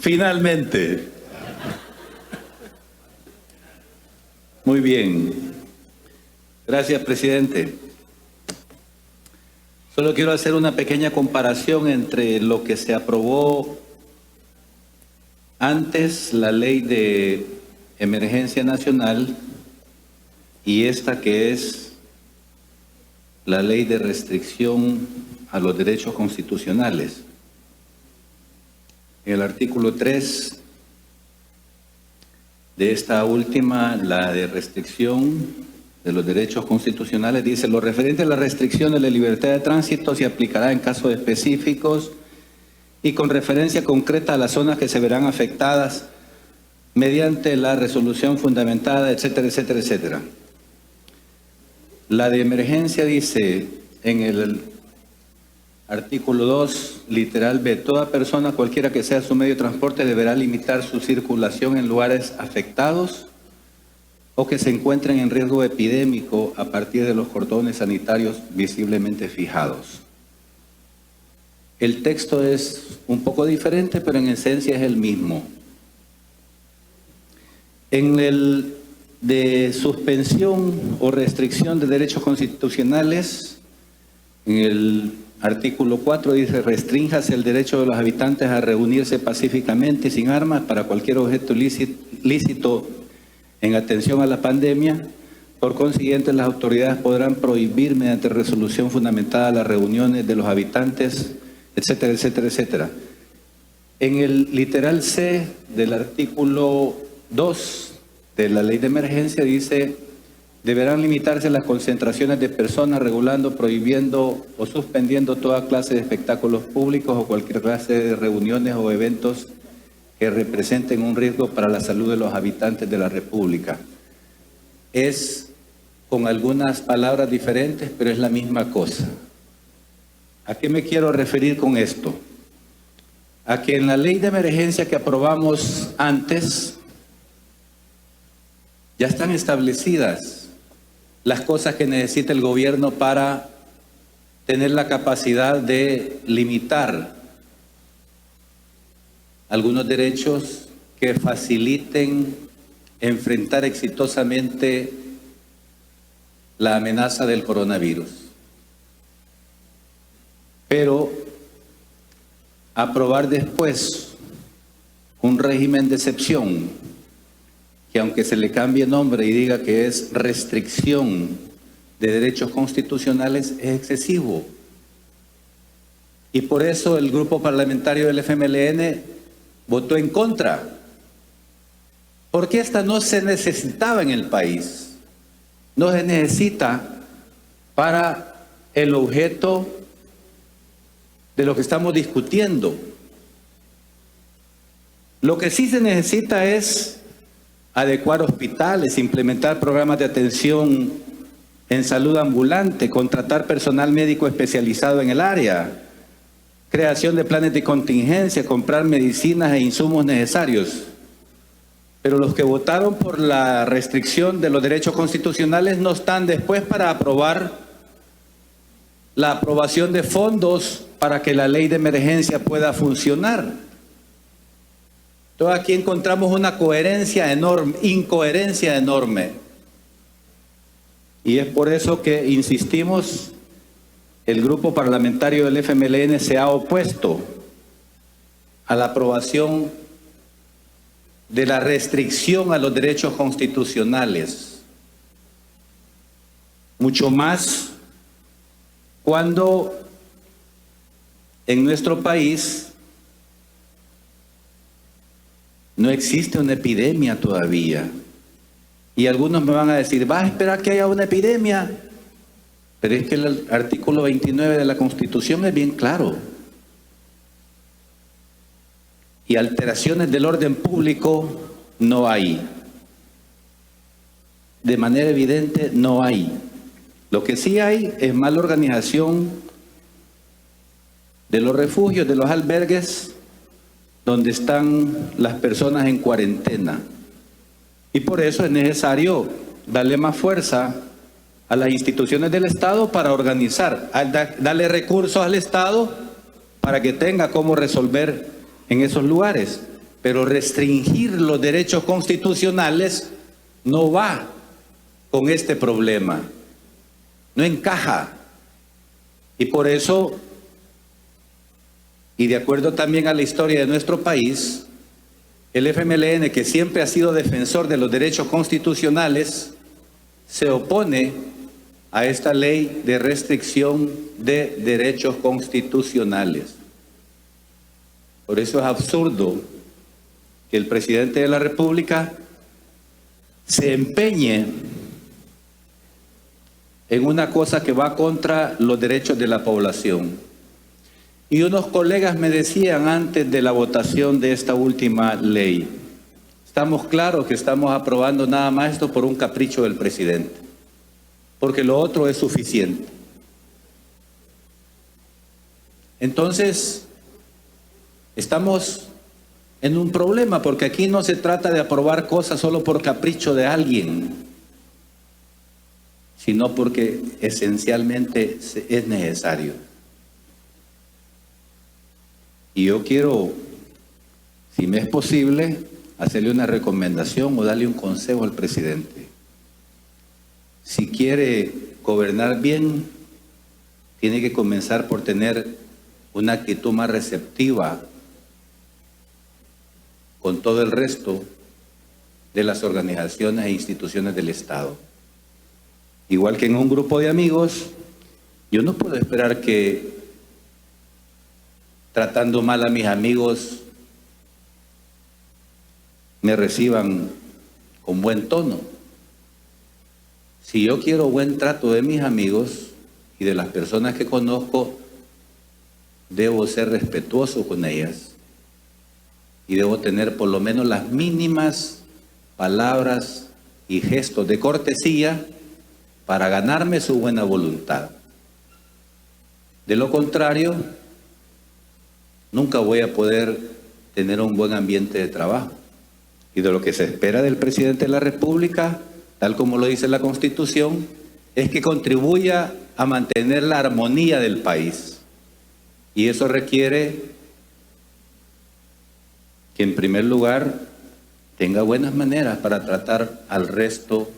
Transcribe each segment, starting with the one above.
Finalmente. Muy bien. Gracias, presidente. Solo quiero hacer una pequeña comparación entre lo que se aprobó antes, la ley de emergencia nacional, y esta que es la ley de restricción a los derechos constitucionales. En el artículo 3 de esta última, la de restricción de los derechos constitucionales, dice: lo referente a la restricción de la libertad de tránsito se aplicará en casos específicos y con referencia concreta a las zonas que se verán afectadas mediante la resolución fundamentada, etcétera, etcétera, etcétera. La de emergencia dice en el artículo 2, literal B: toda persona, cualquiera que sea su medio de transporte, deberá limitar su circulación en lugares afectados o que se encuentren en riesgo epidémico a partir de los cordones sanitarios visiblemente fijados. El texto es un poco diferente, pero en esencia es el mismo. En el de suspensión o restricción de derechos constitucionales, en el artículo 4 dice: restríngase el derecho de los habitantes a reunirse pacíficamente y sin armas para cualquier objeto lícito en atención a la pandemia. Por consiguiente, las autoridades podrán prohibir mediante resolución fundamentada las reuniones de los habitantes, etcétera, etcétera, etcétera. En el literal C del artículo 2 de la ley de emergencia dice: deberán limitarse las concentraciones de personas, regulando, prohibiendo o suspendiendo toda clase de espectáculos públicos o cualquier clase de reuniones o eventos que representen un riesgo para la salud de los habitantes de la República. Es con algunas palabras diferentes, pero es la misma cosa. ¿A qué me quiero referir con esto? A que en la ley de emergencia que aprobamos antes, ya están establecidas las cosas que necesita el gobierno para tener la capacidad de limitar algunos derechos que faciliten enfrentar exitosamente la amenaza del coronavirus. Pero aprobar después un régimen de excepción, que aunque se le cambie nombre y diga que es restricción de derechos constitucionales, es excesivo. Y por eso el grupo parlamentario del FMLN votó en contra, porque esta no se necesitaba en el país, no se necesita para el objeto de lo que estamos discutiendo. Lo que sí se necesita es adecuar hospitales, implementar programas de atención en salud ambulante, contratar personal médico especializado en el área, creación de planes de contingencia, comprar medicinas e insumos necesarios. Pero los que votaron por la restricción de los derechos constitucionales no están después para aprobar la aprobación de fondos para que la ley de emergencia pueda funcionar. Entonces aquí encontramos una incoherencia enorme. Y es por eso que insistimos, el grupo parlamentario del FMLN se ha opuesto a la aprobación de la restricción a los derechos constitucionales. Mucho más cuando en nuestro país no existe una epidemia todavía. Y algunos me van a decir: ¿vas a esperar que haya una epidemia? Pero es que el artículo 29 de la Constitución es bien claro. Y alteraciones del orden público no hay. De manera evidente no hay. Lo que sí hay es mala organización de los refugios, de los albergues donde están las personas en cuarentena. Y por eso es necesario darle más fuerza a las instituciones del Estado para organizar, darle recursos al Estado para que tenga cómo resolver en esos lugares. pero restringir los derechos constitucionales no va con este problema, no encaja. Y por eso, y de acuerdo también a la historia de nuestro país, el FMLN, que siempre ha sido defensor de los derechos constitucionales, se opone a esta ley de restricción de derechos constitucionales. Por eso es absurdo que el presidente de la República se empeñe en una cosa que va contra los derechos de la población. Y unos colegas me decían antes de la votación de esta última ley, estamos claros que estamos aprobando nada más esto por un capricho del presidente, porque lo otro es suficiente. Entonces, estamos en un problema, porque aquí no se trata de aprobar cosas solo por capricho de alguien, sino porque esencialmente es necesario. Y yo quiero, si me es posible, hacerle una recomendación o darle un consejo al presidente. Si quiere gobernar bien, tiene que comenzar por tener una actitud más receptiva con todo el resto de las organizaciones e instituciones del Estado. Igual que en un grupo de amigos, yo no puedo esperar que tratando mal a mis amigos me reciban con buen tono. Si yo quiero buen trato de mis amigos y de las personas que conozco, debo ser respetuoso con ellas y debo tener por lo menos las mínimas palabras y gestos de cortesía para ganarme su buena voluntad. De lo contrario, nunca voy a poder tener un buen ambiente de trabajo. Y de lo que se espera del presidente de la República, tal como lo dice la Constitución, es que contribuya a mantener la armonía del país. Y eso requiere que, en primer lugar, tenga buenas maneras para tratar al resto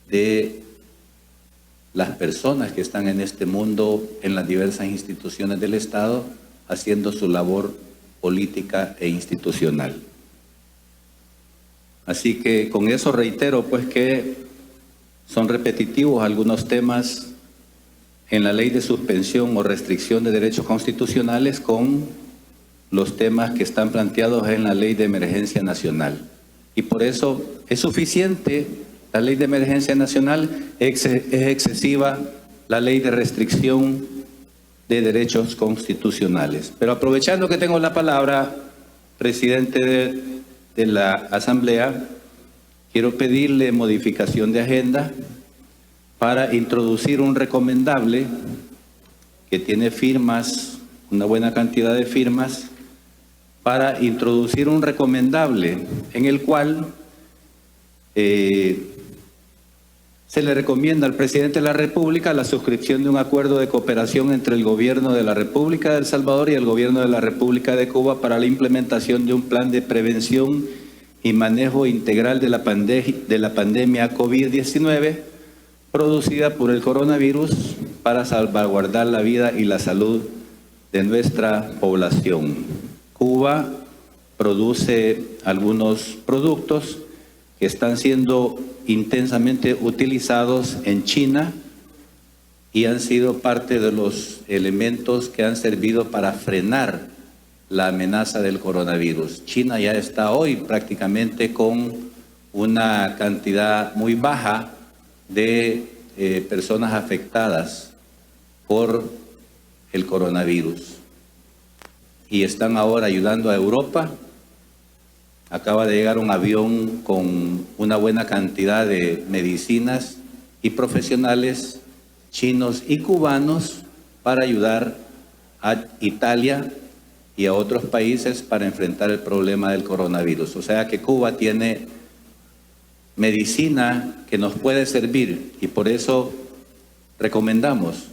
de las personas que están en este mundo, en las diversas instituciones del Estado, haciendo su labor política e institucional. Así que con eso reitero pues que son repetitivos algunos temas en la ley de suspensión o restricción de derechos constitucionales con los temas que están planteados en la ley de emergencia nacional. Y por eso es suficiente la ley de emergencia nacional, es excesiva la ley de restricción de derechos constitucionales. Pero aprovechando que tengo la palabra, presidente de la Asamblea, quiero pedirle modificación de agenda para introducir un recomendable que tiene firmas, una buena cantidad de firmas, para introducir un recomendable en el cual se le recomienda al presidente de la República la suscripción de un acuerdo de cooperación entre el gobierno de la República de El Salvador y el gobierno de la República de Cuba para la implementación de un plan de prevención y manejo integral de la pandemia COVID-19 producida por el coronavirus para salvaguardar la vida y la salud de nuestra población. Cuba produce algunos productos que están siendo intensamente utilizados en China y han sido parte de los elementos que han servido para frenar la amenaza del coronavirus. China ya está hoy prácticamente con una cantidad muy baja de personas afectadas por el coronavirus y están ahora ayudando a Europa. Acaba de llegar un avión con una buena cantidad de medicinas y profesionales chinos y cubanos para ayudar a Italia y a otros países para enfrentar el problema del coronavirus. O sea que Cuba tiene medicina que nos puede servir y por eso recomendamos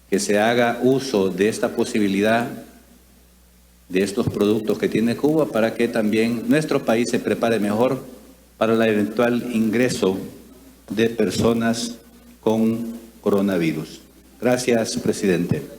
que se haga uso de esta posibilidad de estos productos que tiene Cuba para que también nuestro país se prepare mejor para el eventual ingreso de personas con coronavirus. Gracias, presidente.